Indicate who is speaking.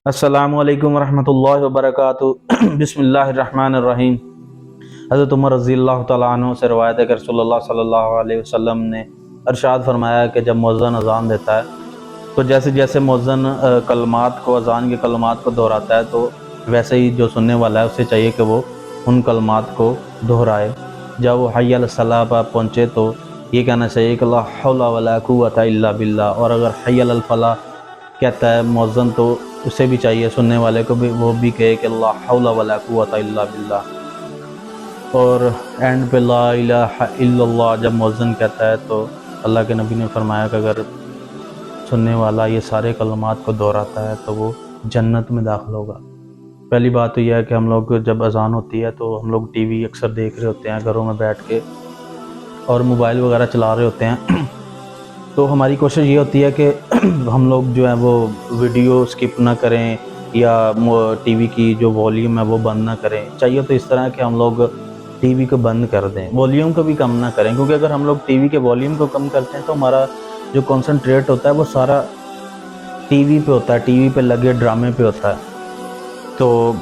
Speaker 1: السلام علیکم ورحمۃ اللہ وبرکاتہ۔ بسم اللہ الرحمن الرحیم۔ حضرت عمر رضی اللہ تعالیٰ عنہ سے روایت ہے کہ رسول اللہ صلی اللہ علیہ وسلم نے ارشاد فرمایا کہ جب مؤذن اذان دیتا ہے تو جیسے جیسے مؤذن کلمات کو، اذان کے کلمات کو دہراتا ہے تو ویسے ہی جو سننے والا ہے اسے چاہیے کہ وہ ان کلمات کو دہرائے۔ جب وہ حی علی الصلاۃ پر پہنچے تو یہ کہنا چاہیے کہ لا حول ولا قوۃ الا باللہ، اور اگر حی علی الفلاح کہتا ہے مؤذن تو اسے بھی چاہیے، سننے والے کو بھی، وہ بھی کہے کہ لا حول ولا قوۃ الا باللہ۔ اور اینڈ پہ لا الہ الا اللہ جب مؤذن کہتا ہے تو اللہ کے نبی نے فرمایا کہ اگر سننے والا یہ سارے کلمات کو دہراتا ہے تو وہ جنت میں داخل ہوگا۔ پہلی بات تو یہ ہے کہ ہم لوگ جب اذان ہوتی ہے تو ہم لوگ ٹی وی اکثر دیکھ رہے ہوتے ہیں گھروں میں بیٹھ کے، اور موبائل وغیرہ چلا رہے ہوتے ہیں، تو ہماری کوشش یہ ہوتی ہے کہ ہم لوگ جو ہے وہ ویڈیو سکپ نہ کریں یا ٹی وی کی جو والیوم ہے وہ بند نہ کریں۔ چاہیے تو اس طرح کہ ہم لوگ ٹی وی کو بند کر دیں، والیوم کو بھی کم نہ کریں، کیونکہ اگر ہم لوگ ٹی وی کے والیوم کو کم کرتے ہیں تو ہمارا جو کنسنٹریٹ ہوتا ہے وہ سارا ٹی وی پہ ہوتا ہے، ٹی وی پہ لگے ڈرامے پہ ہوتا ہے۔ تو